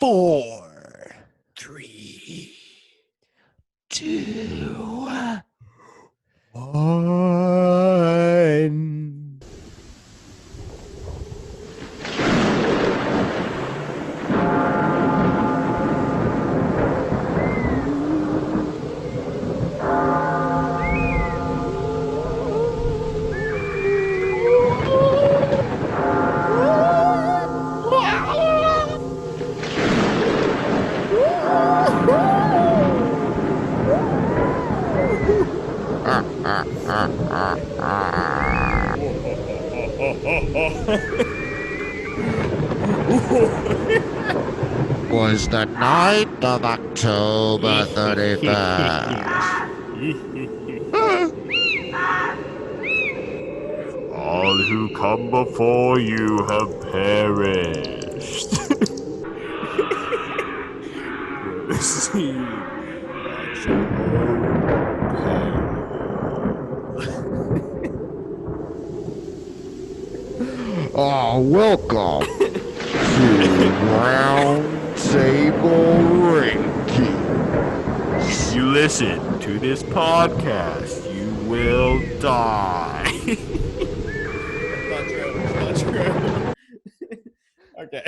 4, 3, 2, 1. Was the night of October 31st. All who come before you have perished. Proceed at your own peril. Oh, welcome to Round Table Rankings. If you listen to this podcast, you will die. That's not true. Okay.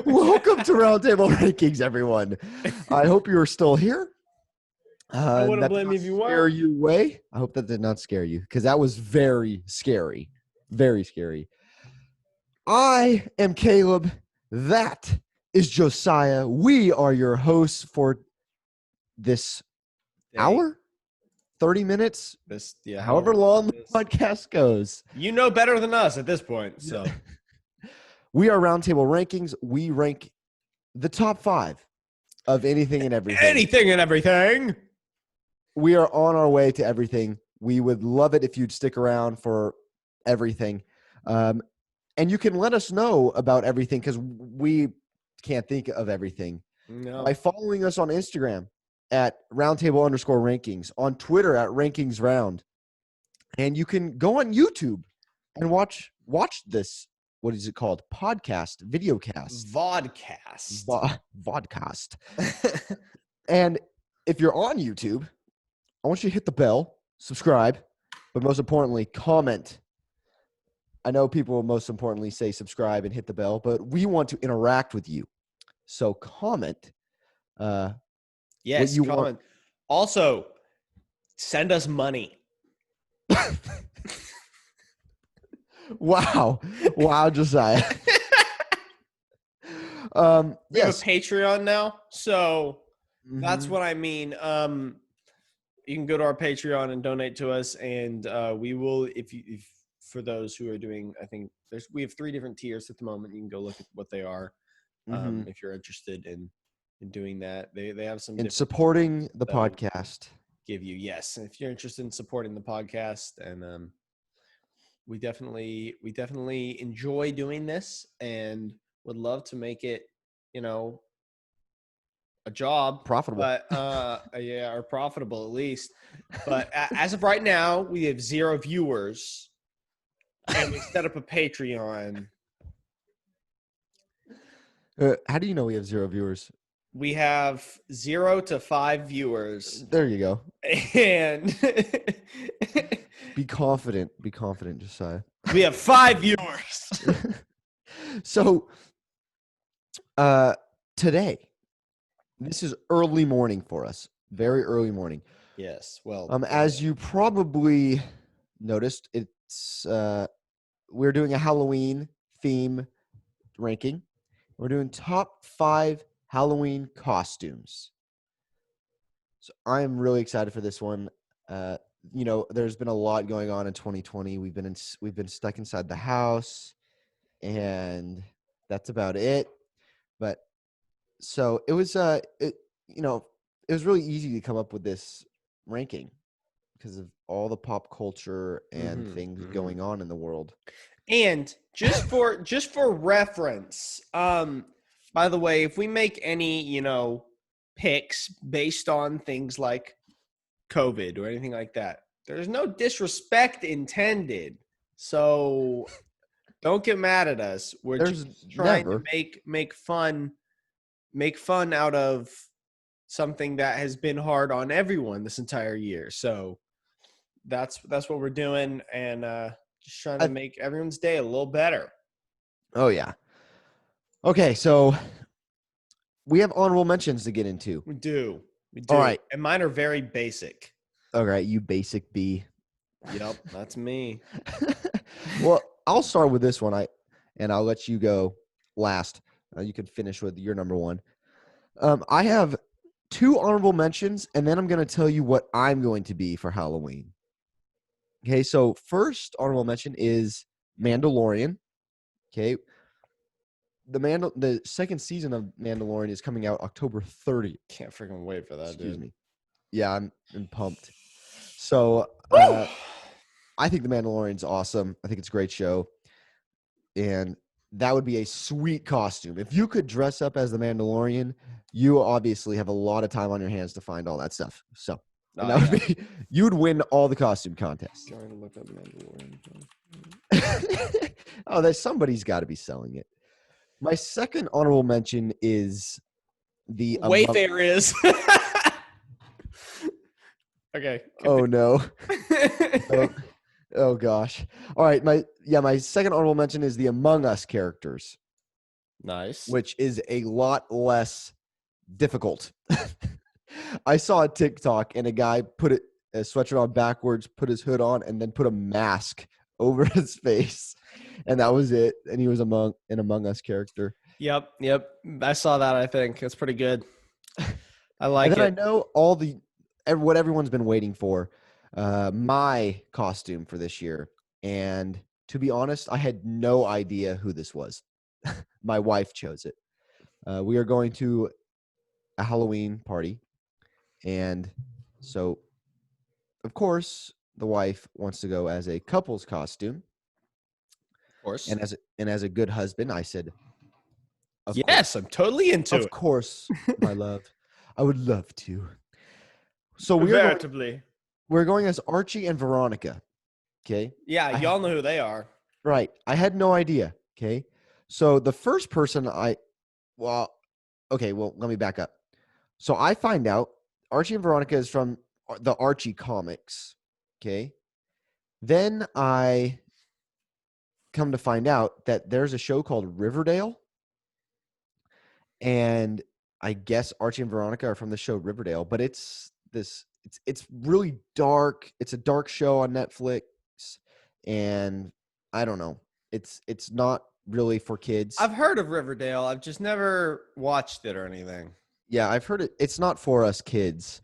Welcome to Round Table Rankings, everyone. I hope you are still here. I wouldn't That blame did you if you not weren't. scare you away. I hope that did not scare you, because that was very scary. Very scary. I am Caleb. That is Josiah. We are your hosts for this hour, 30 minutes, however long the podcast goes. You know better than us at this point. So We are Roundtable Rankings. We rank the top 5 of anything and everything. Anything and everything. We are on our way to everything. We would love it if you'd stick around for everything. And you can let us know about everything, because we can't think of everything. No. By following us on Instagram at roundtable_rankings, on Twitter at rankingsround. And you can go on YouTube and watch this. What is it called? Podcast, videocast. Vodcast. And if you're on YouTube, I want you to hit the bell, subscribe, but most importantly, comment. I know people most importantly say subscribe and hit the bell, but we want to interact with you. So comment. Yes, comment. Also, send us money. Wow, Josiah. We have a Patreon now, so that's what I mean. You can go to our Patreon and donate to us, and we will. If for those who are doing, I think we have 3 different tiers at the moment. You can go look at what they are if you're interested in doing that. They have some in supporting the podcast. Give you if you're interested in supporting the podcast, and we definitely enjoy doing this and would love to make it, a job profitable, but or profitable at least. But as of right now, we have 0 viewers, and we set up a Patreon. How do you know we have 0 viewers? We have 0 to 5 viewers. There you go. And be confident, Josiah. We have 5 viewers. So, today, this is early morning for us. Very early morning. Yes. Well, as you probably noticed, it's we're doing a Halloween theme ranking. We're doing top 5 Halloween costumes. So I am really excited for this one. There's been a lot going on in 2020. We've been stuck inside the house, and that's about it. But so it was it was really easy to come up with this ranking because of all the pop culture and things going on in the world. And just for reference, by the way, if we make any, picks based on things like COVID or anything like that, there's no disrespect intended. So don't get mad at us. We're just trying to make fun make fun out of something that has been hard on everyone this entire year. So that's what we're doing, and just trying to make everyone's day a little better. Oh yeah. Okay, so we have honorable mentions to get into. We do. All right. And mine are very basic. All right, you basic B. Yep, that's me. Well, I'll start with this one. And I'll let you go last. You can finish with your number one. I have 2 honorable mentions, and then I'm going to tell you what I'm going to be for Halloween. Okay, so first honorable mention is Mandalorian. Okay, the second season of Mandalorian is coming out October 30th. Can't freaking wait for that. Excuse dude. me. Yeah, I'm pumped. So I think the Mandalorian's awesome. I think it's a great show, and that would be a sweet costume. If you could dress up as the Mandalorian, you obviously have a lot of time on your hands to find all that stuff. So and that would be, you would win all the costume contests. Going to look up Mandalorian. Oh, somebody's got to be selling it. My second honorable mention is the Wayfair is. Okay. Oh no. Oh gosh. All right. My second honorable mention is the Among Us characters. Nice. Which is a lot less difficult. I saw a TikTok and a guy put a sweatshirt on backwards, put his hood on, and then put a mask over his face. And that was it. And he was an Among Us character. Yep. I saw that, I think. It's pretty good. I like it. I know what everyone's been waiting for, my costume for this year. And to be honest, I had no idea who this was. My wife chose it. We are going to a Halloween party. And so, of course, the wife wants to go as a couple's costume. Of course. And as a good husband, I said, yes, I'm totally into it. Of course, my love. I would love to. So we're going as Archie and Veronica. Okay. Yeah, y'all know who they are. Right. I had no idea. Okay. So the first person let me back up. So I find out Archie and Veronica is from the Archie comics. Okay. Then I come to find out that there's a show called Riverdale. And I guess Archie and Veronica are from the show Riverdale, but it's really dark. It's a dark show on Netflix, and I don't know. It's not really for kids. I've heard of Riverdale. I've just never watched it or anything. Yeah, I've heard it. It's not for us kids.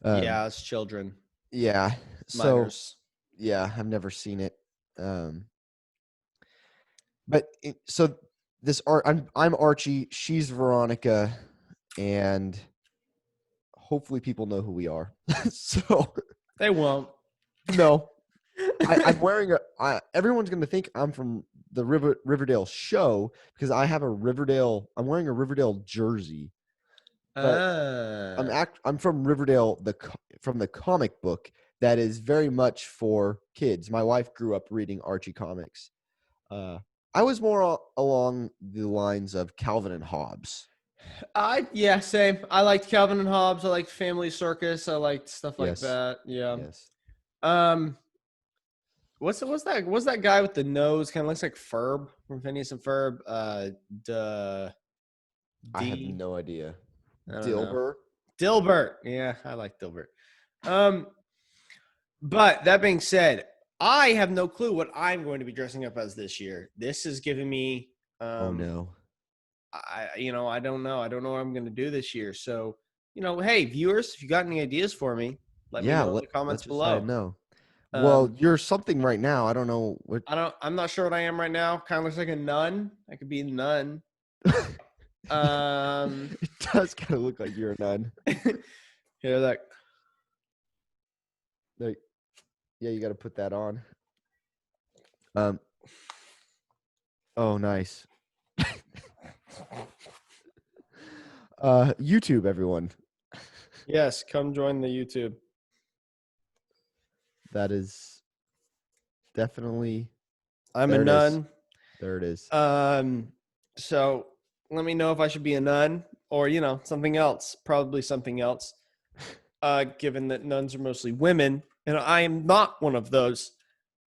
Yeah, it's children. Yeah. Minors. Yeah, I've never seen it. I'm Archie, she's Veronica, and hopefully people know who we are. So they won't. No. I'm wearing everyone's going to think I'm from the Riverdale show because I'm wearing a Riverdale jersey. But I'm from Riverdale, from the comic book that is very much for kids. My wife grew up reading Archie comics. I was more along the lines of Calvin and Hobbes. Yeah, same. I liked Calvin and Hobbes. I liked Family Circus. I liked stuff like that. Yeah. Yes. What's that guy with the nose? Kind of looks like Ferb from Phineas and Ferb. I have no idea. Dilbert. Dilbert. Yeah, I like Dilbert. But that being said, I have no clue what I'm going to be dressing up as this year. This is giving me. Oh no. I don't know. I don't know what I'm going to do this year. So, hey, viewers, if you got any ideas for me, let me know in the comments below. No. Well, you're something right now. I don't know what. I'm not sure what I am right now. Kind of looks like a nun. I could be a nun. It does kind of look like you're a nun. Hear that? Yeah, you got to put that on. Oh, nice. YouTube, everyone. Yes, come join the YouTube. That is definitely. I'm a nun. There it is. So let me know if I should be a nun. or something else, probably something else. Given that nuns are mostly women, and I am not one of those.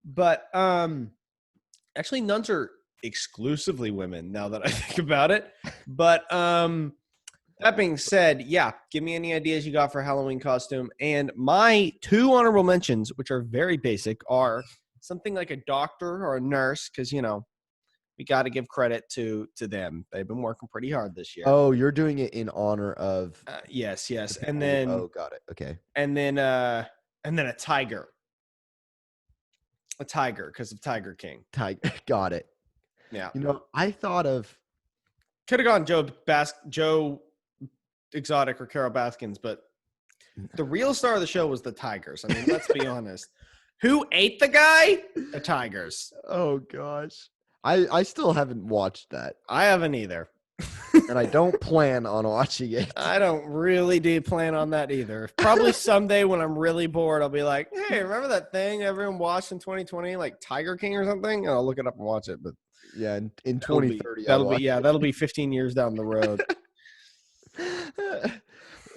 But actually, nuns are exclusively women. Now that I think about it, but that being said, yeah, give me any ideas you got for Halloween costume. And my 2 honorable mentions, which are very basic, are something like a doctor or a nurse, because we got to give credit to them. They've been working pretty hard this year. Oh, you're doing it in honor of yes, the people and then got it. Okay. and then a tiger, because of Tiger King. Tiger, got it. Yeah, I thought of could have gone Joe Exotic or Carol Baskins, but the real star of the show was the Tigers. I mean, let's be honest. Who ate the guy? The Tigers. Oh gosh, I still haven't watched that. I haven't either. And I don't plan on watching it. I don't really do plan on that either. Probably someday when I'm really bored, I'll be like, hey, remember that thing everyone watched in 2020, like Tiger King or something? And I'll look it up and watch it. But yeah, in 2030, that'll be 15 years down the road.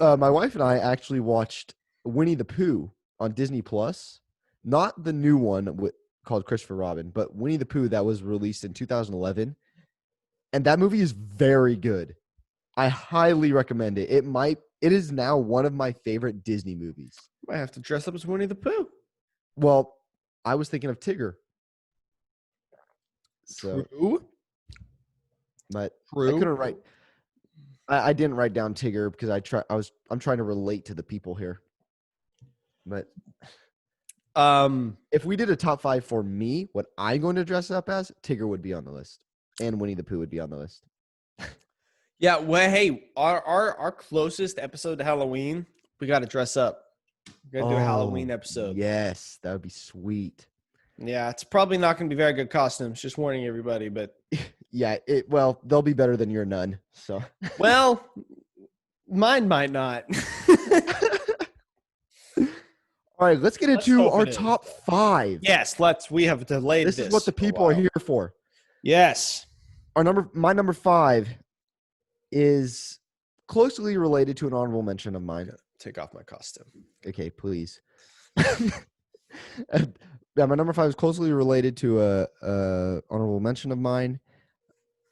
My wife and I actually watched Winnie the Pooh on Disney Plus, not the new one called Christopher Robin, but Winnie the Pooh that was released in 2011. And that movie is very good. I highly recommend it. It is now one of my favorite Disney movies. Might have to dress up as Winnie the Pooh. Well, I was thinking of Tigger. So, True. But I couldn't write. I didn't write down Tigger because I'm trying to relate to the people here. But if we did a top 5 for me, what I'm going to dress up as, Tigger would be on the list, and Winnie the Pooh would be on the list. Yeah, well, hey, our closest episode to Halloween, we got to dress up. We're gonna do a Halloween episode. Yes, that would be sweet. Yeah, it's probably not gonna be very good costumes. Just warning everybody, but yeah, they'll be better than your nun. So, well, mine might not. All right, let's get into our top 5. Yes, we have delayed this. This is what the people are here for. Yes. My number 5 is closely related to an honorable mention of mine. Take off my costume. Okay, please. Yeah, my number 5 is closely related to a honorable mention of mine.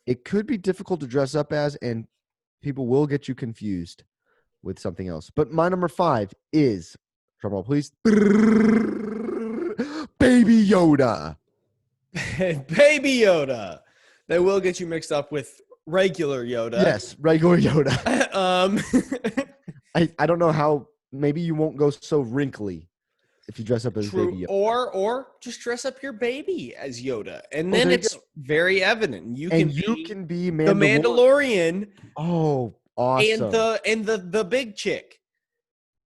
It could be difficult to dress up as, and people will get you confused with something else. But my number 5 is, drumroll please, Baby Yoda. Baby Yoda. They will get you mixed up with regular Yoda. Yes, regular Yoda. I don't know how. Maybe you won't go so wrinkly if you dress up as Baby Yoda. Or just dress up your baby as Yoda, and then it's very evident. You can be the Mandalorian. Oh, awesome! And the big chick.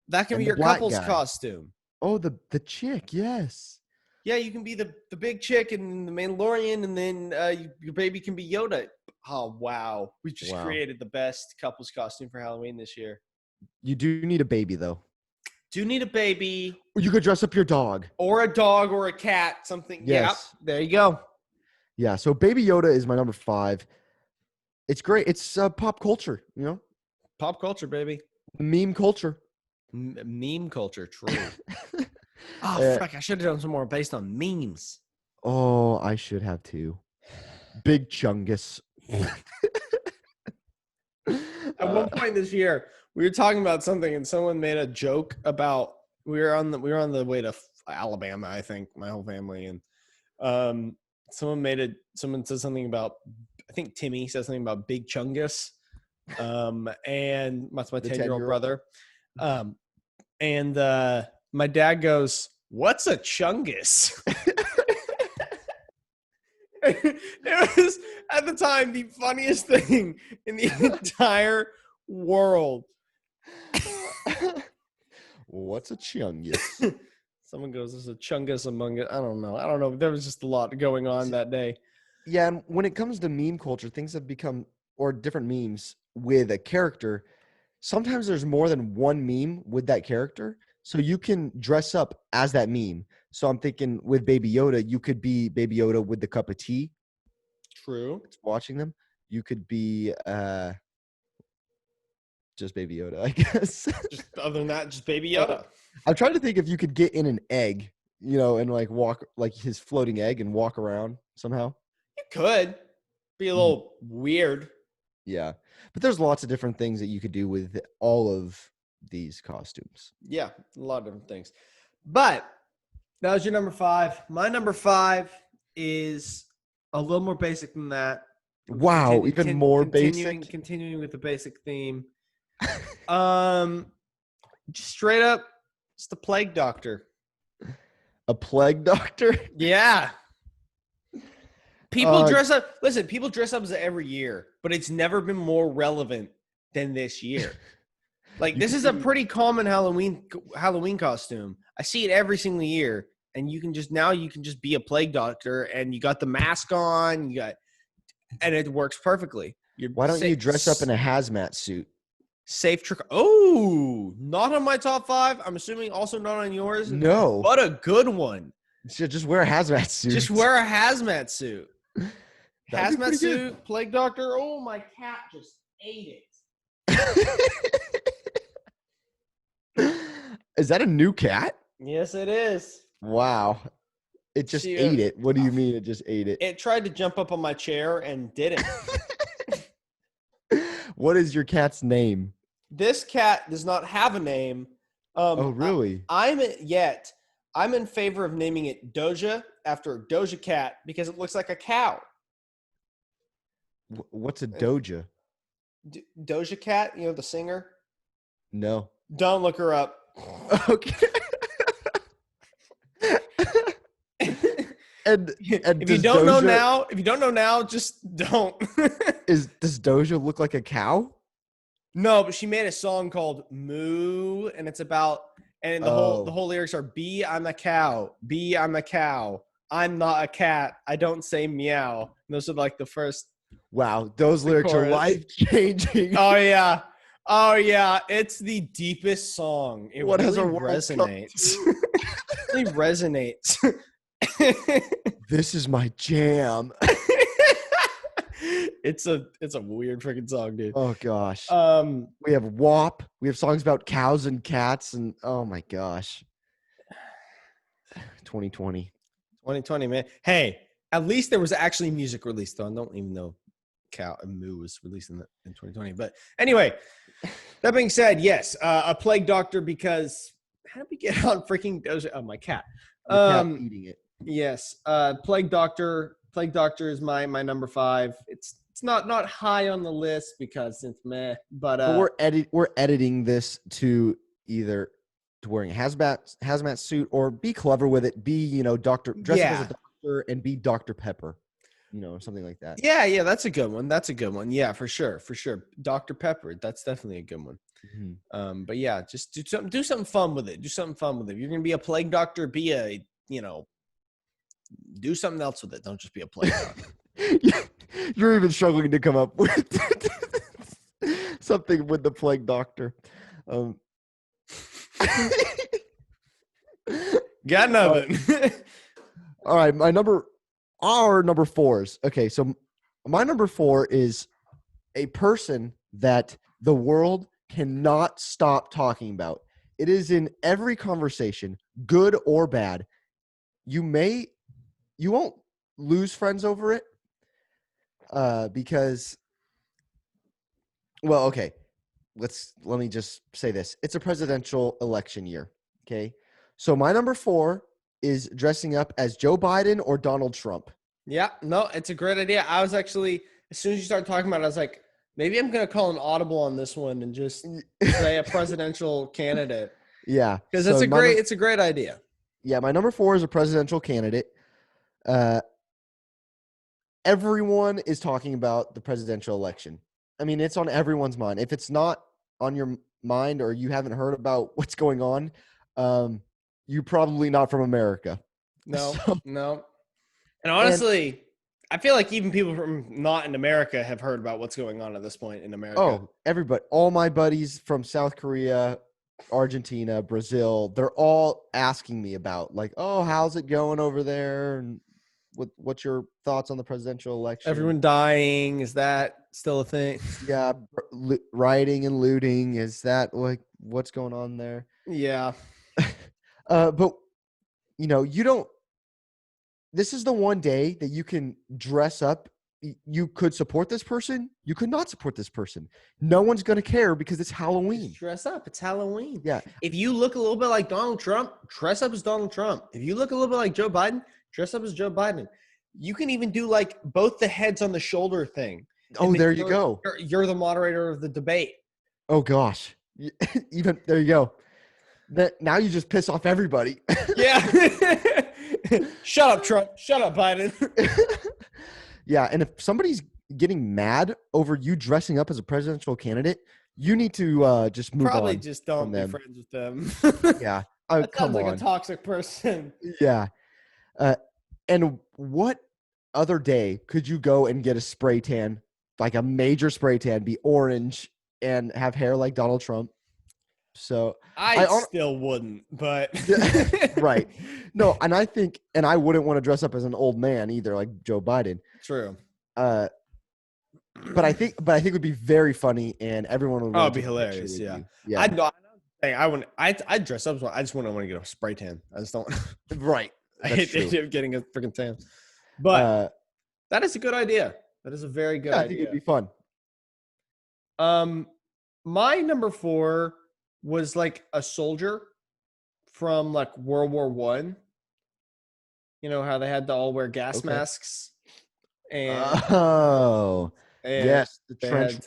That can be your couple's costume. Oh, the chick, yes. Yeah, you can be the big chick and the Mandalorian, and then your baby can be Yoda. Oh, wow. We just created the best couple's costume for Halloween this year. You do need a baby, though. Do need a baby. You could dress up your dog. Or a dog or a cat, something. Yes. Yep, there you go. Yeah, so Baby Yoda is my number 5. It's great. It's pop culture, Pop culture, baby. Meme culture. Meme culture, true. Oh, fuck. I should have done some more based on memes. Oh, I should have too. Big Chungus. At one point this year, we were talking about something, and someone made a joke about we were on the way to Alabama, I think, my whole family, and someone said something about, I think Timmy said something about Big Chungus, and that's my 10-year-old brother, and my dad goes, "What's a chungus?" It was at the time the funniest thing in the entire world. What's a chungus? Someone goes, "There's a chungus among it." I don't know. There was just a lot going on that day. Yeah, and when it comes to meme culture, things have become, or different memes with a character. Sometimes there's more than one meme with that character, so you can dress up as that meme. So I'm thinking with Baby Yoda, you could be Baby Yoda with the cup of tea. True. Watching them. You could be just Baby Yoda, I guess. Just other than that, just Baby Yoda. I'm trying to think if you could get in an egg, and like walk like his floating egg and walk around somehow. You could be a little weird. Yeah, but there's lots of different things that you could do with all of these costumes. Yeah, a lot of different things. But that was your number 5. My number 5 is a little more basic than that. Wow, even more basic. Continuing with the basic theme. Just straight up, it's the Plague Doctor. A plague doctor? Yeah. People dress up. Listen, people dress up as every year, but it's never been more relevant than this year. Like this is a pretty common Halloween costume. I see it every single year, and you can just be a plague doctor, and you got the mask on, and it works perfectly. Why don't you dress up in a hazmat suit? Safe trick. Oh, not on my top 5. I'm assuming also not on yours. No, but a good one. Just wear a hazmat suit. Just wear a hazmat suit. Hazmat suit, good. Plague Doctor. Oh, my cat just ate it. Is that a new cat? Yes, it is. Wow. It just ate it. What do you mean it just ate it? It tried to jump up on my chair and didn't. What is your cat's name? This cat does not have a name. Oh, really? I'm in favor of naming it Doja after a Doja Cat because it looks like a cow. What's a Doja? Doja Cat, the singer? No. Don't look her up. Okay. and if you don't know now, just don't. Does Doja look like a cow? No, but she made a song called Moo, and it's about the whole lyrics are B, I'm a cow. B, I'm a cow. I'm not a cat. I don't say meow. And those are like the first. Wow, those lyrics are life-changing. Oh yeah. It's the deepest song. It what really has a resonates. It really resonates. This is my jam. It's a weird freaking song, dude. Oh gosh. We have WAP. We have songs about cows and cats, and oh my gosh. 2020, man. Hey, at least there was actually music released, though. I don't even know Cow and Moo was released in 2020. But anyway, that being said, yes, a Plague Doctor because how did we get on freaking Doja? Oh, my cat. Cat eating it. Yes, Plague Doctor. Plague Doctor is my number 5. It's not high on the list because it's meh. But we're editing this to either to wearing a hazmat suit or be clever with it. Be dress up as a doctor and be Dr. Pepper, something like that. Yeah, that's a good one. Yeah, for sure. Dr. Pepper. That's definitely a good one. Mm-hmm. But yeah, just do something fun with it. If you're gonna be a plague doctor, be a do something else with it. Don't just be a plague doctor. You're even struggling to come up with something with the plague doctor. Got nothing. All right, our number 4s. Okay, so my number 4 is a person that the world cannot stop talking about. It is in every conversation, good or bad. You won't lose friends over it because, well, okay. Let me just say this. It's a presidential election year, okay? So my number 4 is dressing up as Joe Biden or Donald Trump. Yeah, no, it's a great idea. I was actually, as soon as you started talking about it, I was like, maybe I'm going to call an audible on this one and just say a presidential candidate. Yeah. Because it's a great idea. Yeah, my number 4 is a presidential candidate. Everyone is talking about the presidential election. I mean, it's on everyone's mind. If it's not on your mind or you haven't heard about what's going on, you're probably not from America. No. And honestly, I feel like even people from not in America have heard about what's going on at this point in America. Oh, everybody. All my buddies from South Korea, Argentina, Brazil, they're all asking me about like, oh, how's it going over there? And what's your thoughts on the presidential election? Everyone dying. Is that Still a thing. Yeah, rioting and looting. Is that like what's going on there? Yeah. But you don't. This is the one day that you can dress up. You could support this person. You could not support this person. No one's gonna care because it's Halloween. Just dress up. It's Halloween. Yeah. If you look a little bit like Donald Trump, dress up as Donald Trump. If you look a little bit like Joe Biden, dress up as Joe Biden. You can even do like both the heads on the shoulder thing. Oh, there you go. You're the moderator of the debate. Oh gosh. Even there you go. Now you just piss off everybody. Yeah. Shut up, Trump. Shut up, Biden. Yeah, and if somebody's getting mad over you dressing up as a presidential candidate, you need to just move Probably on. just don't be them. friends with them. Yeah. That Come sounds like on. a toxic person. Yeah. And what other day could you go and get a spray tan, like a major spray tan, be orange and have hair like Donald Trump? So I still wouldn't, but right. No, and I think, and I wouldn't want to dress up as an old man either, like Joe Biden. True. But I think it would be very funny, and everyone would. Oh, it'd be hilarious. Yeah. Yeah. I'd dress up. I just wouldn't want to get a spray tan. I just don't. Right. I hate the idea of getting a freaking tan. But that is a good idea. That is a very good idea. I think it'd be fun. My number 4 was like a soldier from like World War One. You know how they had to all wear gas masks, and yes, the trench.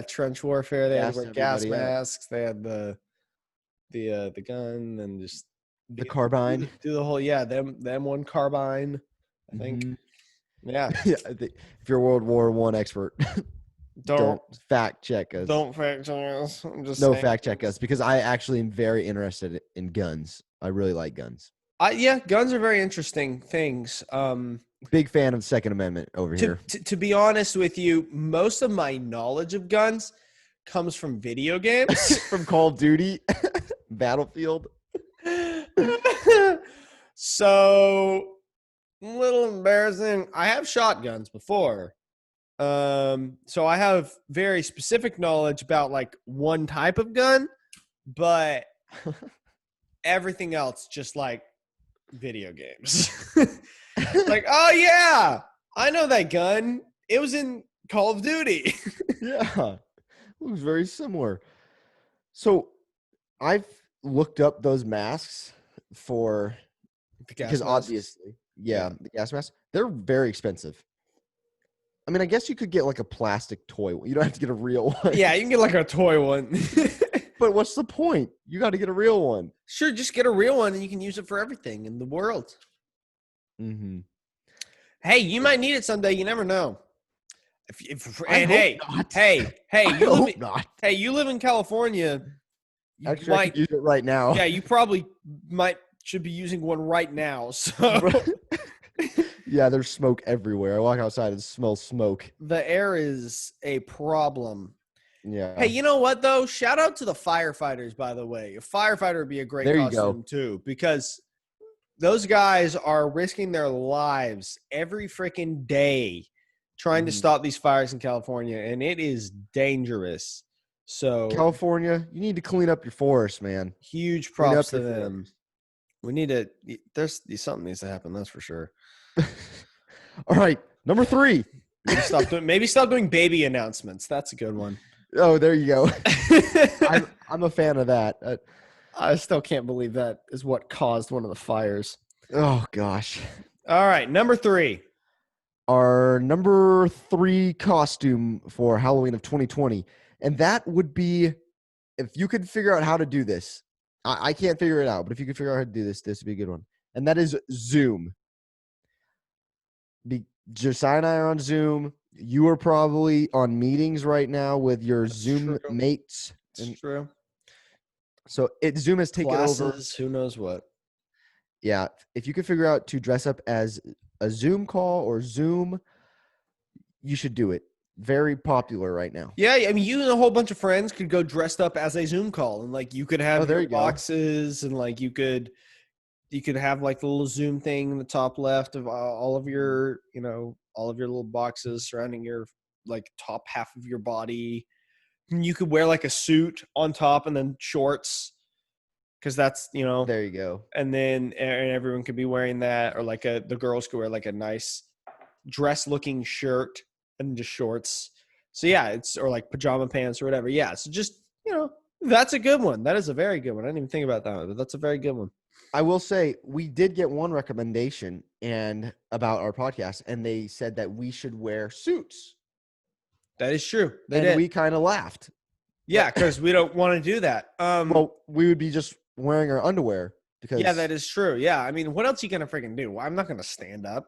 Trench warfare. They had to wear gas masks. They had the gun and just the carbine. Do the whole them one carbine. I think. Mm-hmm. Yeah. If you're a World War One expert. Don't fact check us. Don't fact check us. I'm just fact check us because I actually am very interested in guns. I really like guns. Guns are very interesting things. Big fan of the Second Amendment over here. To be honest with you, most of my knowledge of guns comes from video games, from Call of Duty, Battlefield. So, a little embarrassing. I have shotguns before. So I have very specific knowledge about like one type of gun, but everything else just like video games. Like, oh yeah, I know that gun. It was in Call of Duty. Yeah, it looks very similar. So I've looked up those masks because obviously, the gas masks, they're very expensive. I mean, I guess you could get like a plastic toy. You don't have to get a real one. Yeah, you can get like a toy one. But what's the point? You got to get a real one. Sure, just get a real one and you can use it for everything in the world. Mm-hmm. Hey, you might need it someday. You never know. You live in California. Actually, I could use it right now. Yeah, you probably should be using one right now. So. Yeah, there's smoke everywhere. I walk outside and smell smoke. The air is a problem. Yeah. Hey, you know what, though? Shout out to the firefighters, by the way. A firefighter would be a great costume, too, because those guys are risking their lives every freaking day trying to stop these fires in California, and it is dangerous. So, California, you need to clean up your forest, man. Huge props to them. We need to – something needs to happen, that's for sure. All right, number 3. Maybe stop doing baby announcements. That's a good one. Oh, there you go. I'm a fan of that. I still can't believe that is what caused one of the fires. Oh gosh. All right, number 3. Our number 3 costume for Halloween of 2020, and that would be, if you could figure out how to do this. I can't figure it out, but if you could figure out how to do this, this would be a good one. And that is Zoom. Josiah and I are on Zoom. You are probably on meetings right now with your Zoom mates. It's true. So Zoom has taken over. Who knows what? Yeah. If you could figure out to dress up as a Zoom call or Zoom, you should do it. Very popular right now. Yeah, I mean, you and a whole bunch of friends could go dressed up as a Zoom call, and like you could have your boxes, and like you could have like the little Zoom thing in the top left of all of your, all of your little boxes surrounding your like top half of your body. You could wear like a suit on top and then shorts, because that's, There you go. and then and everyone could be wearing that, or like the girls could wear like a nice dress looking shirt and just shorts. So yeah, it's, or like pajama pants or whatever. Yeah, so just, that's a good one. That is a very good one. I didn't even think about that one, but that's a very good one. I will say we did get one recommendation and about our podcast, and they said that we should wear suits. That is true. They and did. we kind of laughed. Yeah, because we don't want to do that. Well, we would be just wearing our underwear because. Yeah, that is true. Yeah, I mean, what else are you gonna freaking do? I'm not gonna stand up.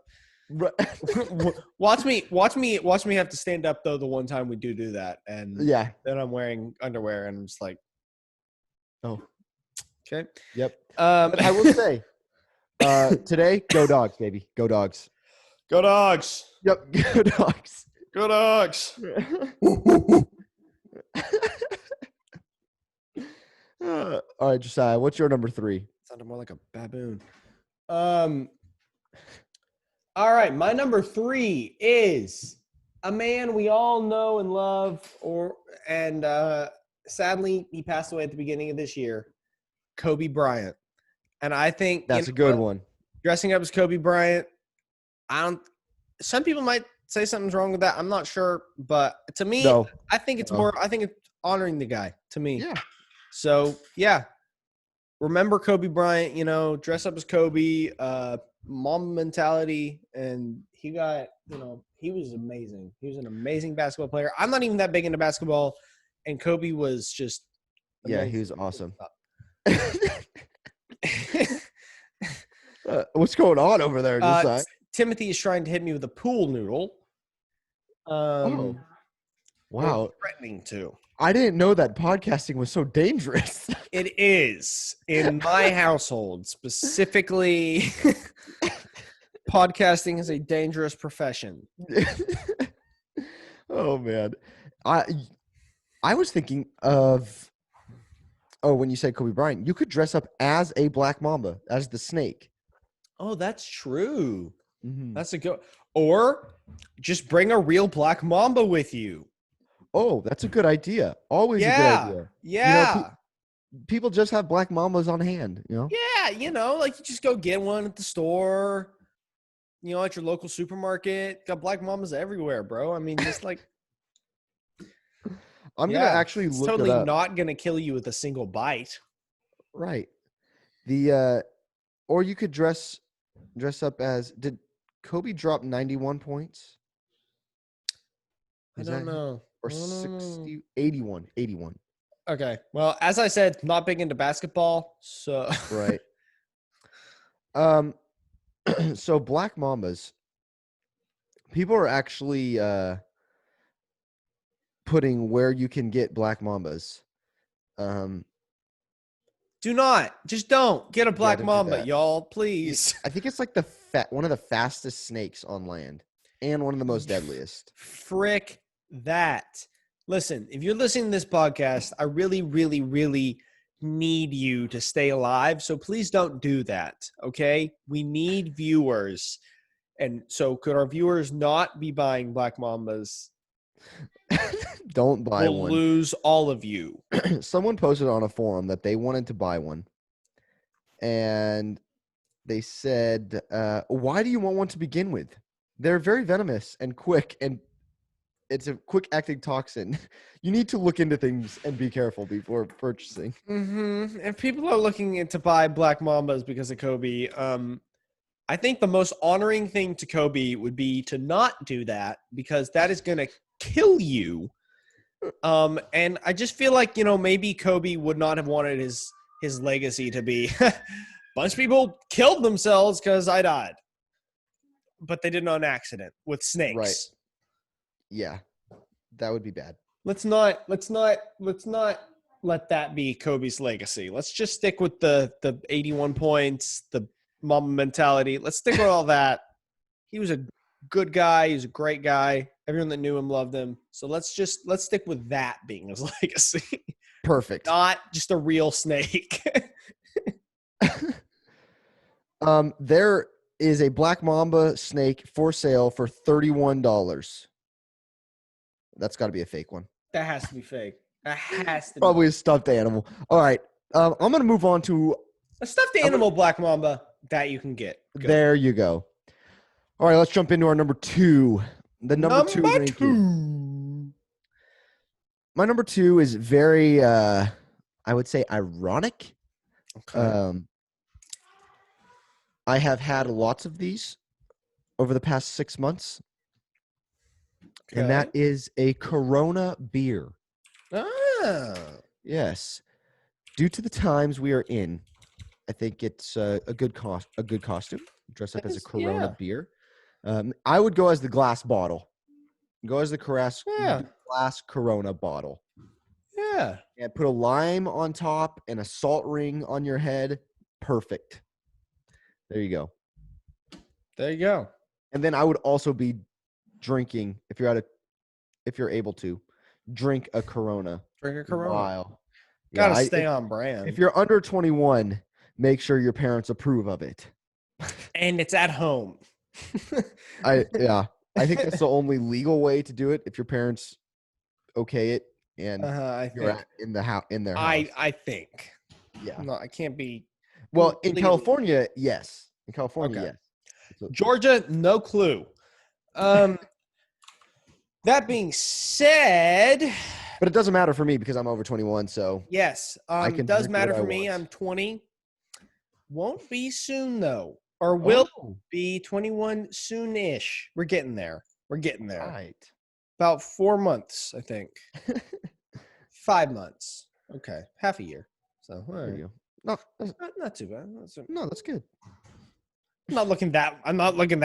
Watch me have to stand up though the one time we do that, and yeah, then I'm wearing underwear and I'm just like, oh, okay, yep. But I will say, today, go Dogs, baby, go Dogs, go Dogs. Yep, go Dogs, go Dogs. All right, Josiah, what's your number 3? Sounded more like a baboon. All right, my number 3 is a man we all know and love, and sadly he passed away at the beginning of this year, Kobe Bryant. And I think that's a good one. Dressing up as Kobe Bryant, some people might say something's wrong with that. I'm not sure, but to me, no. I think it's more. I think it's honoring the guy. To me, yeah. So yeah, remember Kobe Bryant. Dress up as Kobe. Mom mentality, and he got. He was amazing. He was an amazing basketball player. I'm not even that big into basketball, and Kobe was just. Amazing. Yeah, he was awesome. What's going on over there? Timothy is trying to hit me with a pool noodle. Oh. Wow. Threatening to. I didn't know that podcasting was so dangerous. It is in my household specifically. Podcasting is a dangerous profession. Oh man, I was thinking of. Oh, when you said Kobe Bryant, you could dress up as a black mamba, as the snake. Oh, that's true. Mm-hmm. That's a good. Or just bring a real black mamba with you. Oh, that's a good idea. Always a good idea. Yeah. People just have black mambas on hand, Yeah, like you just go get one at the store, at your local supermarket. Got black mambas everywhere, bro. I mean, just like. I'm going to actually look totally it up. Not going to kill you with a single bite. Right. Or you could dress up as, did Kobe drop 91 points? I don't know. Or 60, 81. Okay. Well, as I said, not big into basketball, so. Right. So black mambas, people are actually putting where you can get black mambas. Do not. Just don't get a black mamba, y'all, please. I think it's like one of the fastest snakes on land and one of the most deadliest. Frick that. Listen, if you're listening to this podcast, I really, really, really need you to stay alive. So please don't do that. Okay. We need viewers. And so could our viewers not be buying black mambas? Don't buy one. We'll lose all of you. Someone posted on a forum that they wanted to buy one. And they said, why do you want one to begin with? They're very venomous and quick, and it's a quick acting toxin. You need to look into things and be careful before purchasing. Mm-hmm. If people are looking to buy black mambas because of Kobe, I think the most honoring thing to Kobe would be to not do that, because that is going to kill you. And I just feel like, maybe Kobe would not have wanted his legacy to be bunch of people killed themselves because I died. But they did it on accident with snakes. Right. Yeah. That would be bad. Let's not let that be Kobe's legacy. Let's just stick with the 81 points, the mama mentality. Let's stick with all that. He was a good guy. He was a great guy. Everyone that knew him loved him. So let's stick with that being his legacy. Perfect. Not just a real snake. There is a black mamba snake for sale for $31. That's got to be a fake one. That has to be fake. That has to Probably a stuffed animal. All right. I'm going to move on to. be a stuffed animal Black Mamba that you can get. Go. There you go. All right. Let's jump into our number 2. The number 2 ranking. My number 2 is very, I would say, ironic. Okay. I have had lots of these over the past 6 months. Okay. And that is a Corona beer. Ah. Yes. Due to the times we are in, I think it's a good costume. Dress up as a Corona beer. I would go as the glass bottle. Go as the glass Corona bottle. Yeah. And put a lime on top and a salt ring on your head. Perfect. There you go. There you go. And then I would also be drinking, if you're able to, drink a Corona. Drink a Corona. Wow. Gotta stay on brand. If you're under 21, make sure your parents approve of it. And it's at home. I think that's the only legal way to do it. If your parents okay it and you're in their house. I think. Yeah. No, I can't be. Well, in California, yes. In California, yes. Georgia, no clue. That being said, but it doesn't matter for me because I'm over 21. So yes, it does matter for me. I'm 20. Won't be soon though, or will be 21 soon-ish. We're getting there. Right. About 4 months, I think. 5 months. Okay, half a year. So there you go. No, not too bad. No, that's good. I'm not looking I'm not looking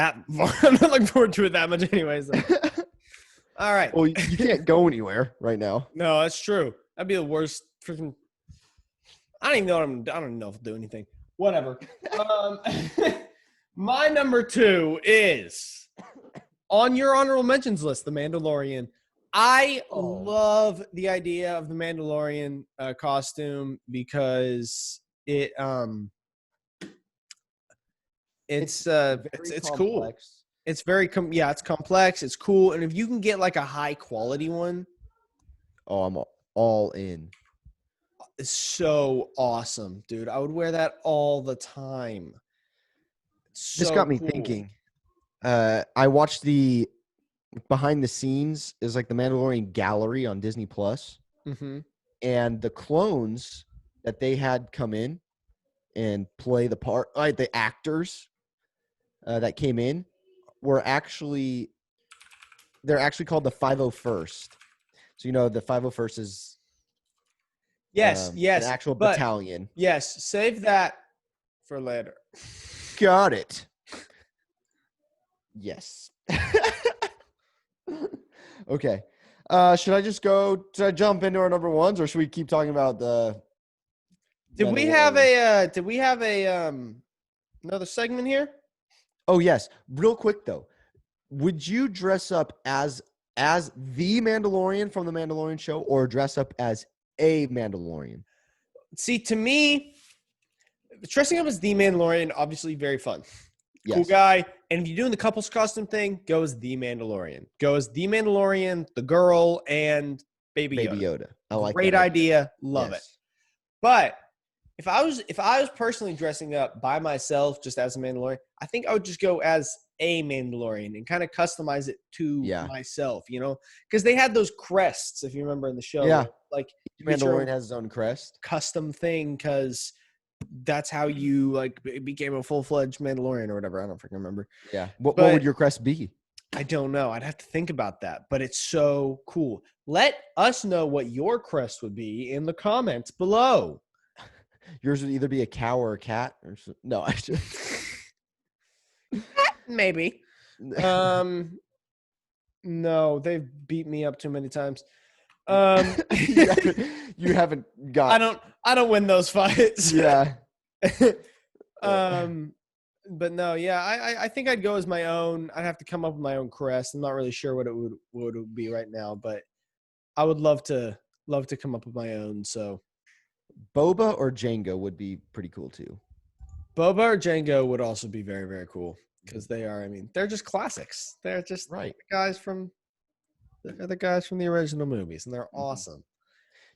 forward to it that much anyways. All right. Well, you can't go anywhere right now. No, that's true. That'd be the worst freaking. I don't even know I don't even know if I'll do anything. Whatever. My number 2 is on your honorable mentions list, The Mandalorian. I love the idea of the Mandalorian costume because it's cool. It's very it's complex. It's cool, and if you can get like a high quality one, I'm all in. It's so awesome, dude. I would wear that all the time. This got me thinking. I watched the behind the scenes is like the Mandalorian gallery on Disney Plus, and the clones that they had come in and play the part, like the actors that came in were they're actually called the 501st. So the 501st is yes, an actual battalion. Yes, save that for later. Got it. Yes. Okay. Should I jump into our number 1s, or should we keep talking about the? Did we have another segment here? Oh yes. Real quick though, would you dress up as the Mandalorian from the Mandalorian show, or dress up as a Mandalorian? See, to me, dressing up as the Mandalorian, obviously very fun. Yes. Cool guy. And if you're doing the couples costume thing, go as the Mandalorian. Go as the Mandalorian, the girl, and Baby Yoda. I like Great that idea. Love it. But if I was personally dressing up by myself just as a Mandalorian, I think I would just go as a Mandalorian and kind of customize it to myself, because they had those crests, if you remember in the show. Yeah. Like Mandalorian has his own crest. Custom thing, because that's how you became a full-fledged Mandalorian or whatever. I don't freaking remember. Yeah. What would your crest be? I don't know. I'd have to think about that, but it's so cool. Let us know what your crest would be in the comments below. Yours would either be a cow or a cat, or no. I should. Maybe. No, they've beat me up too many times. You haven't got. I don't win those fights. Yeah. But no, yeah, I think I'd go as my own. I'd have to come up with my own crest. I'm not really sure what it would be right now, but I would love to come up with my own. So Boba or Jango would be pretty cool too. Boba or Jango would also be very, very cool, because they're just classics. They're just guys from They're the guys from the original movies, and they're Mhm. awesome.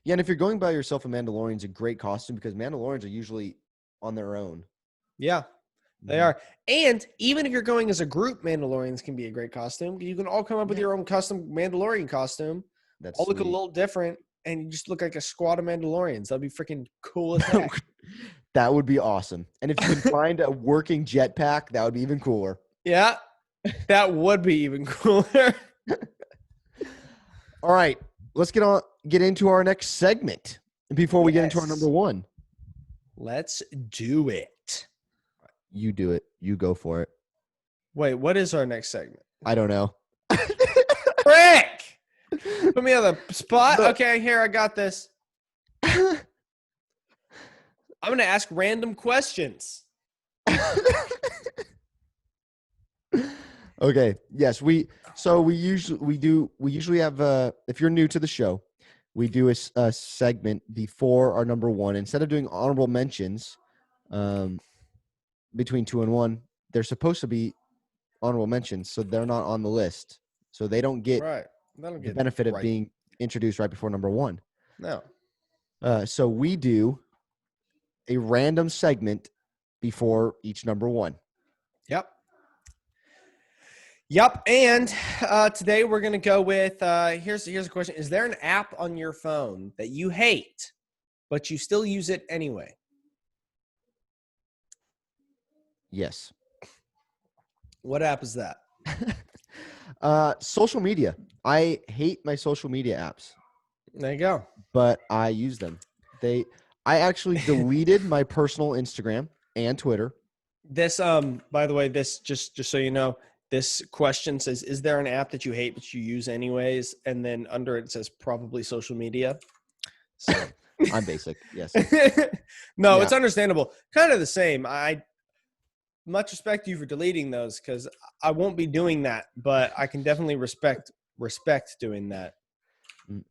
Yeah, and if you're going by yourself, a Mandalorian's a great costume because Mandalorians are usually on their own. Yeah, they Mhm. are. And even if you're going as a group, Mandalorians can be a great costume. You can all come up with Yeah. your own custom Mandalorian costume. That's All look a sweet. little different, and you just look like a squad of Mandalorians. That'd be freaking cool as heck. That would be awesome. And if you can find a working jetpack, that would be even cooler. Yeah, that would be even cooler. All right, let's get into our next segment before we get into our Yes. number one. Let's do it. You do it. You go for it. Wait, what is our next segment? I don't know. Frick! Put me on the spot. The- Okay, here, I got this. I'm going to ask random questions. Okay. Yes, we usually have if you're new to the show, we do a segment before our number one. Instead of doing honorable mentions between 2 and 1, they're supposed to be honorable mentions, so they're not on the list. So they don't get Right. That'll the get benefit of right. being introduced right before number one. No. So we do a random segment before each number one. Yep. Yep. And today we're going to go with here's a question. Is there an app on your phone that you hate, but you still use it anyway? Yes. What app is that? Social media. I hate my social media apps, There you go. but I use them. I actually deleted my personal Instagram and Twitter. This by the way, this just so you know, this question says, is there an app that you hate but you use anyways? And then under it says probably social media. So I'm basic. Yes. No, Yeah. it's understandable. Kind of the same. I much respect you for deleting those because I won't be doing that, but I can definitely respect doing that.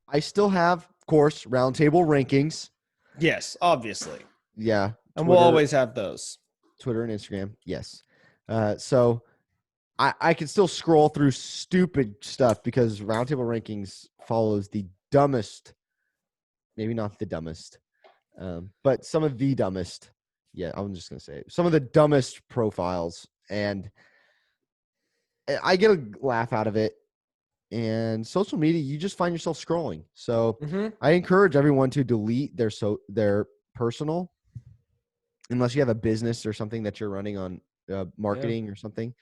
I still have, of course, roundtable rankings. Yes, obviously. Yeah. And we'll always have those. Twitter and Instagram. Yes. So I can still scroll through stupid stuff because roundtable rankings follows the dumbest, maybe not the dumbest, but some of the dumbest. Yeah, I'm just going to say it. Some of the dumbest profiles. And I get a laugh out of it. And social media, you just find yourself scrolling. So I encourage everyone to delete their personal, unless you have a business or something that you're running on marketing or something.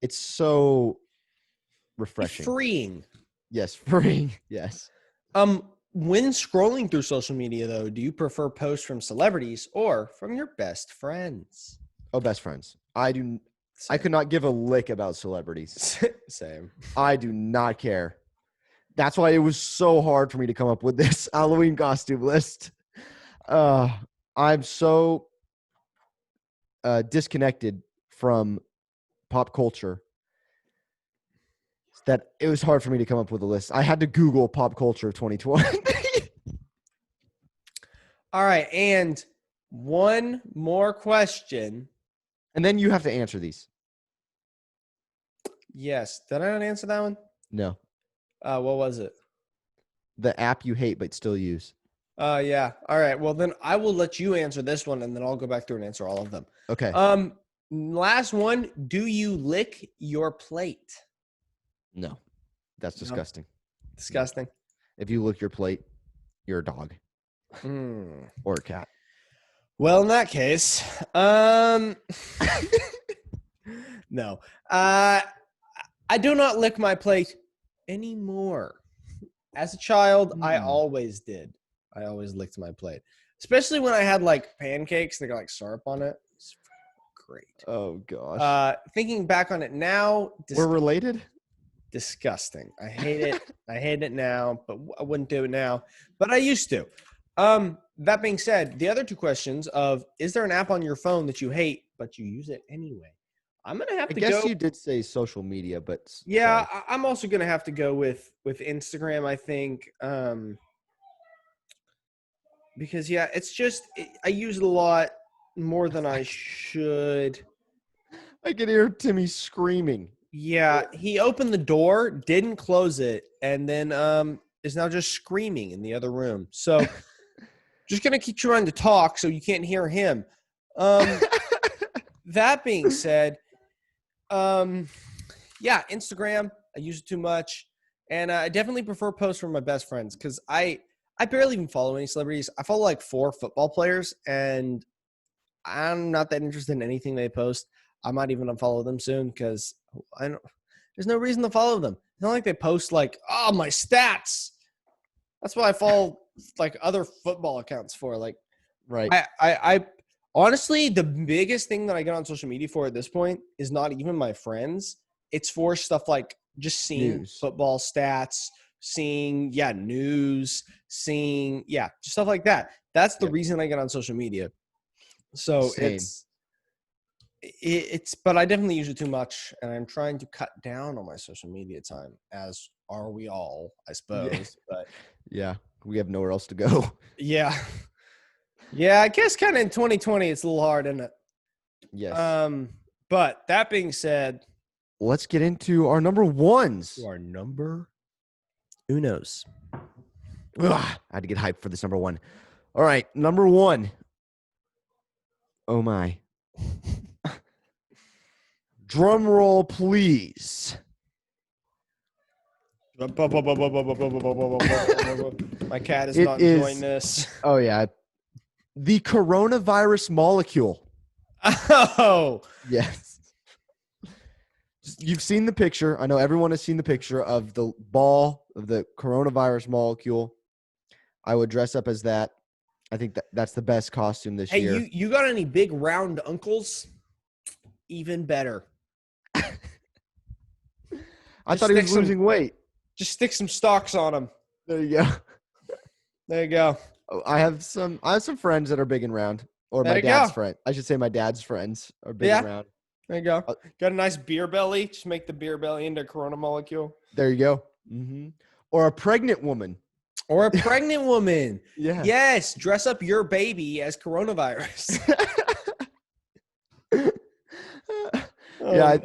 It's so refreshing. Freeing. Yes, freeing. Yes. When scrolling through social media, though, do you prefer posts from celebrities or from your best friends? Oh, best friends. I could not give a lick about celebrities. Same. I do not care. That's why it was so hard for me to come up with this Halloween costume list. I'm so disconnected from pop culture that it was hard for me to come up with a list. I had to Google pop culture of 2020. All right. And one more question. And then you have to answer these. Yes. Did I not answer that one? No. What was it? The app you hate but still use. Yeah. All right. Well, then I will let you answer this one, and then I'll go back through and answer all of them. Okay. Last one. Do you lick your plate? No. That's disgusting. Disgusting. If you lick your plate, you're a dog. Or a cat. Well, in that case, no. I do not lick my plate anymore. As a child, I always did. I always licked my plate, especially when I had like pancakes and they got like syrup on it. It's great. Oh gosh. Thinking back on it now, We're related? disgusting. I hate it. I hate it now, but I wouldn't do it now. But I used to. That being said, the other two questions of, is there an app on your phone that you hate but you use it anyway? I'm gonna have to go. I guess you did say social media, but yeah, I'm also gonna have to go with Instagram. I think because it's just I use it a lot more than I should. I can hear Timmy screaming Yeah, he opened the door, didn't close it, and then is now just screaming in the other room. So just gonna keep trying to talk so you can't hear him. That being said, yeah, Instagram, I use it too much. And I definitely prefer posts from my best friends because I barely even follow any celebrities. I follow like 4 football players, and I'm not that interested in anything they post. I might even unfollow them soon because I don't. There's no reason to follow them. It's not like they post like, "Oh, my stats." That's what I follow like other football accounts for. Like, Right. I honestly, the biggest thing that I get on social media for at this point is not even my friends. It's for stuff like just seeing News. football stats, seeing news, seeing just stuff like that. That's the Yep. reason I get on social media. So Same. it's but I definitely use it too much, and I'm trying to cut down on my social media time, as are we all, I suppose. But Yeah, we have nowhere else to go. yeah. Yeah, I guess kind of in 2020 it's a little hard, isn't it? Yes. But that being said, Let's get into our number ones. our number unos. Ugh, I had to get hyped for this number one. All right, number one. Oh my. Drum roll, please. My cat is not enjoying this. Oh yeah. The coronavirus molecule. Oh, Yes. You've seen the picture. I know everyone has seen the picture of the ball of the coronavirus molecule. I would dress up as that. I think that's the best costume this hey, year. you got any big round uncles? Even better. I thought he was losing weight. Just stick some stocks on him. There you go. There you go. I have some friends that are big and round, or There my you dad's go. friend. I should say my dad's friends are big and round. There you go. Got a nice beer belly. Just make the beer belly into a corona molecule. There you go. Mm-hmm. Or a pregnant woman. Or a pregnant woman. Yeah. Yes. Dress up your baby as coronavirus. Yeah, I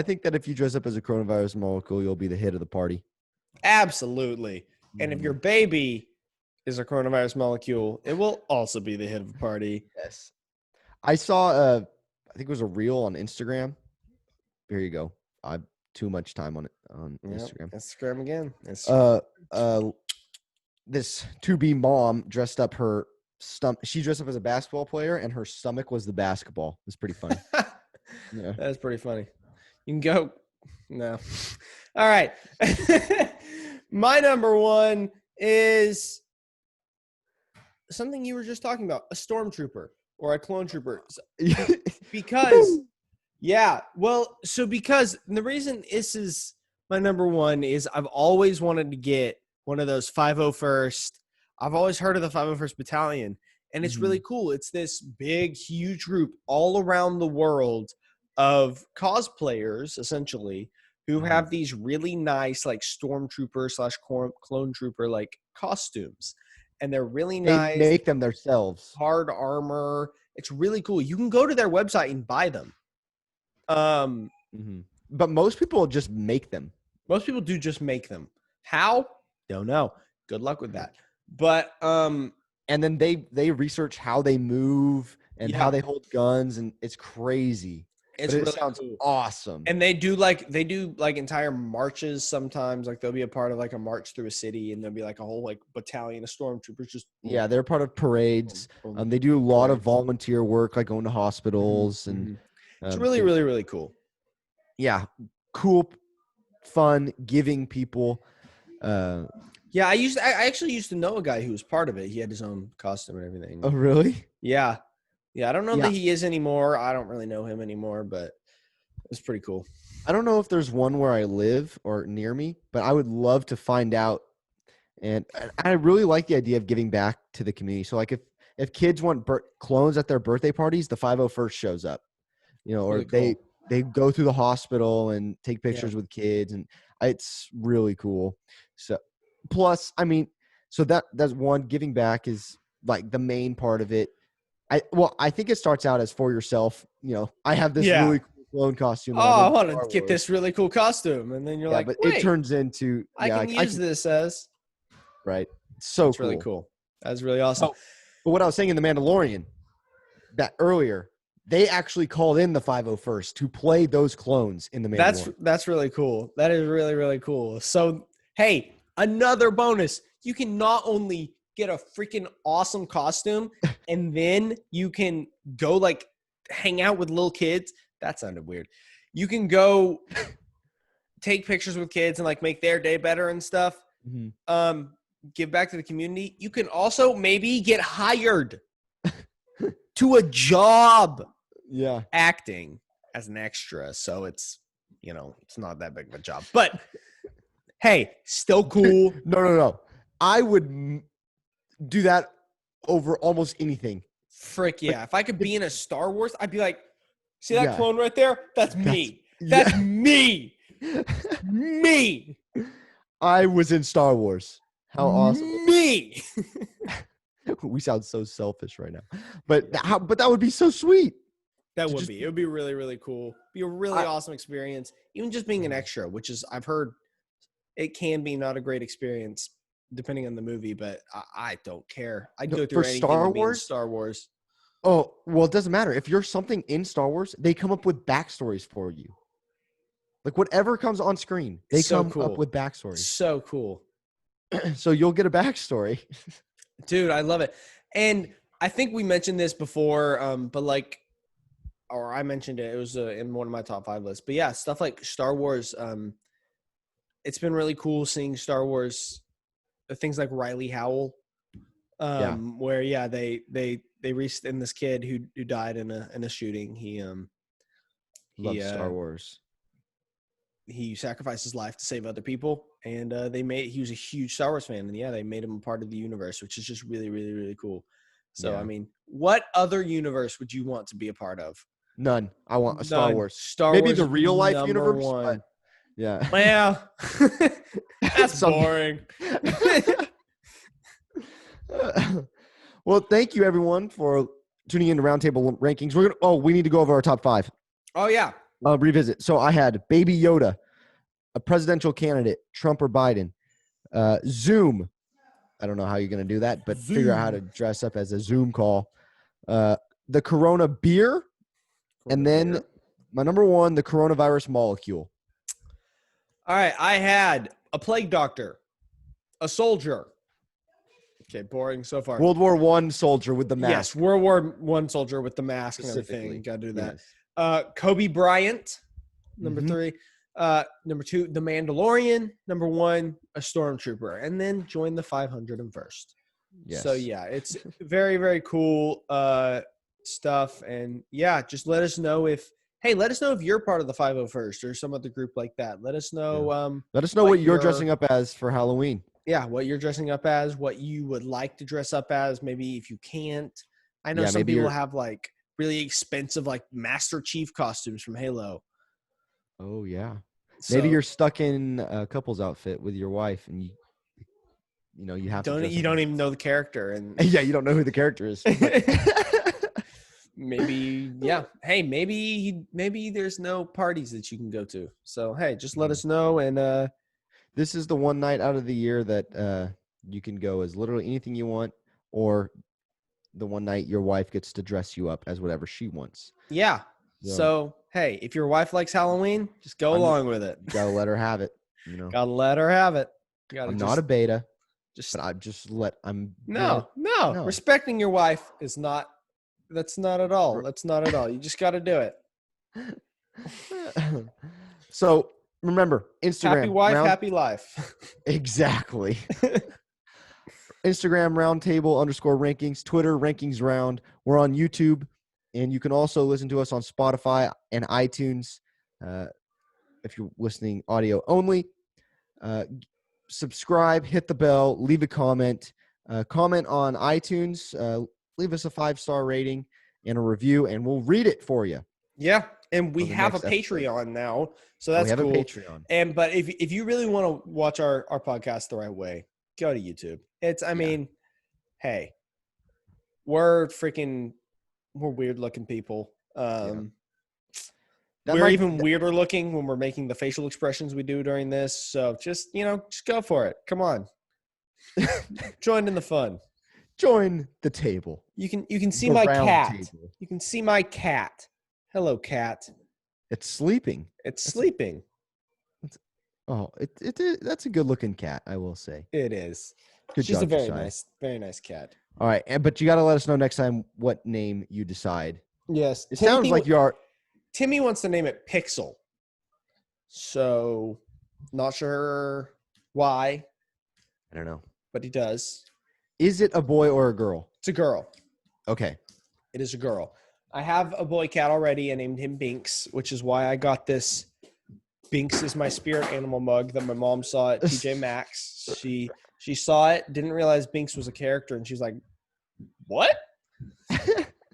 think that if you dress up as a coronavirus molecule, you'll be the hit of the party. Absolutely. And if your baby is a coronavirus molecule, it will also be the hit of the party. Yes. I saw I think it was a reel on Instagram. Here you go. I've too much time on it on Instagram. Instagram again. This to-be mom dressed up her stomach. She dressed up as a basketball player, and her stomach was the basketball. It was pretty funny. Yeah. That's pretty funny. You can go. No. All right. My number one is something you were just talking about, a stormtrooper or a clone trooper. Because, because the reason this is my number one is I've always wanted to get one of those 501st. I've always heard of the 501st Battalion, and it's really cool. It's this big, huge group all around the world of cosplayers, essentially, who have these really nice, like, stormtrooper / clone trooper, like, costumes. And they're really nice. They make them themselves. Hard armor. It's really cool. You can go to their website and buy them. But most people just make them. Most people do just make them. How? Don't know. Good luck with that. But and then they research how they move and how they hold guns, and it's crazy. It really sounds awesome. And they do like entire marches sometimes. Like they'll be a part of like a march through a city, and there'll be like a whole like battalion of stormtroopers just they're part of parades. They do a lot of volunteer work, like going to hospitals, and it's really, really, really cool. Yeah, cool, fun, giving people. I actually used to know a guy who was part of it. He had his own costume and everything. Oh, really? Yeah. Yeah, I don't know that he is anymore. I don't really know him anymore, but it's pretty cool. I don't know if there's one where I live or near me, but I would love to find out. And I really like the idea of giving back to the community. So, like, if kids want clones at their birthday parties, the 501st shows up, or really they go through the hospital and take pictures with kids, and it's really cool. So, plus, I mean, so that's one. Giving back is like the main part of it. I think it starts out as for yourself. I have this really cool clone costume. Oh, And I'm I in want Star to get Wars. this really cool costume, and then you're Yeah, like, but wait, it turns into I can use this as. right. So That's cool. really cool. That's really awesome. So, but what I was saying in The Mandalorian, that earlier, they actually called in the 501st to play those clones in The Mandalorian. That's really cool. That is really, really cool. So, hey, another bonus. You can not only get a freaking awesome costume, and then you can go like hang out with little kids. That sounded weird. You can go take pictures with kids and like make their day better and stuff. Mm-hmm. Give back to the community. You can also maybe get hired to a job Yeah. acting as an extra. So it's, it's not that big of a job. But hey, still cool. No. I would do that over almost anything. Frick yeah. If I could be in a Star Wars, I'd be like, see that Yeah. clone right there? That's me. That's me. Me. I was in Star Wars. How awesome. Me. We sound so selfish right now. But that would be so sweet. That would be. It would be really, really cool. Be a really awesome experience. Even just being an extra, which is, I've heard it can be not a great experience depending on the movie, but I don't care. I'd go through anything Star to be in Wars? Star Wars. Oh, well, it doesn't matter. If you're something in Star Wars, they come up with backstories for you. Like whatever comes on screen, they come up with backstories. So cool. So you'll get a backstory. Dude, I love it. And I think we mentioned this before, but like, or I mentioned it. It was in one of my top 5 lists. But yeah, stuff like Star Wars. It's been really cool seeing Star Wars. Things like Riley Howell, where they reached in this kid who died in a shooting. He loves Star Wars. He sacrificed his life to save other people, and he was a huge Star Wars fan, and they made him a part of the universe, which is just really, really, really cool. So, I mean, what other universe would you want to be a part of? None. I want a Star Wars. Maybe Wars the real life universe. One. But yeah. Well, that's boring. Well, thank you everyone for tuning in to Roundtable Rankings. We need to go over our top 5. Oh yeah. Revisit. So I had Baby Yoda, a presidential candidate, Trump or Biden. Zoom. I don't know how you're going to do that, but figure out how to dress up as a Zoom call. The Corona beer. And then my number 1, the coronavirus molecule. All right. I had a plague doctor, a soldier. Okay, boring so far. World War I soldier with the mask. Yes, World War I soldier with the mask and everything. Got to do that. Yes. Kobe Bryant, number 3. Number 2, The Mandalorian. Number 1, a stormtrooper. And then join the 501st. Yes. So, yeah, it's very, very cool stuff. And, yeah, just let us know if you're part of the 501st or some other group like that. Let us know. Yeah. Let us know what you're dressing up as for Halloween. Yeah, what you're dressing up as, what you would like to dress up as, maybe if you can't. I know some people have, like, really expensive, like, Master Chief costumes from Halo. Oh, yeah. So, maybe you're stuck in a couple's outfit with your wife, and you have to. You don't even know the character, and yeah, you don't know who the character is. Maybe, yeah. Hey, maybe there's no parties that you can go to. So hey, just let us know. And this is the one night out of the year that you can go as literally anything you want, or the one night your wife gets to dress you up as whatever she wants. Yeah. So hey, if your wife likes Halloween, just go along with it. Gotta let her have it. Gotta let her have it. I'm not a beta. No. Respecting your wife is not. That's not at all. That's not at all. You just got to do it. So remember, Instagram. Happy wife, happy life. Exactly. Instagram roundtable_rankings, Twitter rankings round. We're on YouTube, and you can also listen to us on Spotify and iTunes if you're listening audio only. Subscribe, hit the bell, leave a comment. Comment on iTunes. Leave us a 5-star rating and a review, and we'll read it for you. Yeah, and we have a Patreon now, so that's cool. We have a Patreon. But if you really want to watch our podcast the right way, go to YouTube. Hey, we're weird looking people. That We're might even weirder looking when we're making the facial expressions we do during this. So just go for it. Come on. Join in the fun. join the table. You can see The my round cat. table. You can see my cat. Hello, cat. It's sleeping. It's sleeping. That's a good looking cat, I will say. It is. Good She's job, a very Josiah. very nice cat. All right, but you got to let us know next time what name you decide. Yes. It sounds like you are. Timmy wants to name it Pixel. So, not sure why, I don't know. but he does. Is it a boy or a girl? It's a girl. Okay. It is a girl. I have a boy cat already. I named him Binks, which is why I got this Binks is my spirit animal mug that my mom saw at TJ Maxx. She saw it, didn't realize Binks was a character, and she's like, "What?"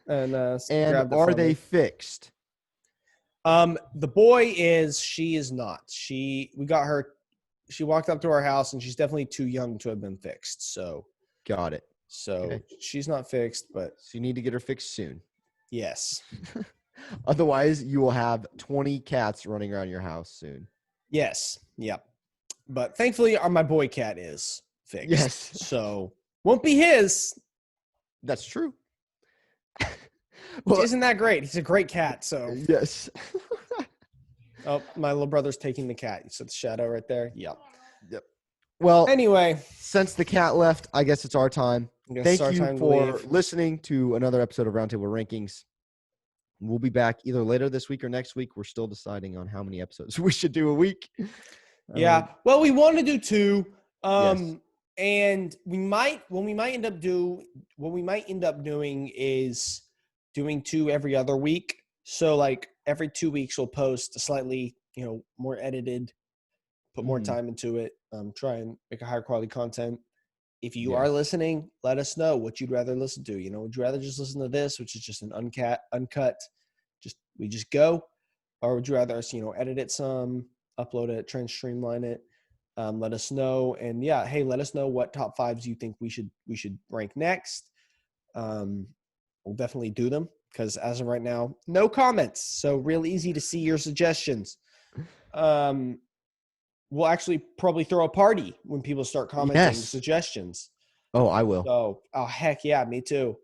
And And are they fixed? The boy is. She is not. We got her. She walked up to our house, and she's definitely too young to have been fixed. So Got it. So Okay. she's not fixed, but So you need to get her fixed soon. yes. Otherwise, you will have 20 cats running around your house soon. Yes. Yep. But thankfully, my boy cat is fixed. Yes. So won't be his. That's true. Well, isn't that great? He's a great cat. So yes. oh, my little brother's taking the cat. You saw the shadow right there. Yep. Well, anyway, since the cat left, I guess it's our time. Thank you for listening to another episode of Roundtable Rankings. We'll be back either later this week or next week. We're still deciding on how many episodes we should do a week. Yeah. Well, we want to do 2. Yes. And we might end up doing is doing 2 every other week. So like every 2 weeks we'll post a slightly, more edited, put more time into it, try and make a higher quality content. If you are listening, let us know what you'd rather listen to. Would you rather just listen to this, which is just an uncut, we just go, or would you rather us, edit it some, upload it, try and streamline it? Let us know, and hey, let us know what top 5s you think we should rank next. We'll definitely do them because as of right now, no comments, so real easy to see your suggestions. We'll actually probably throw a party when people start commenting suggestions. Oh, I will. So, heck yeah, me too.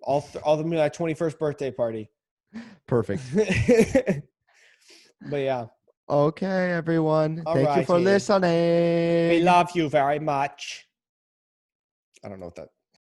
All the my 21st birthday party. Perfect. But yeah. Okay, everyone. Thank you for listening. We love you very much. I don't know what that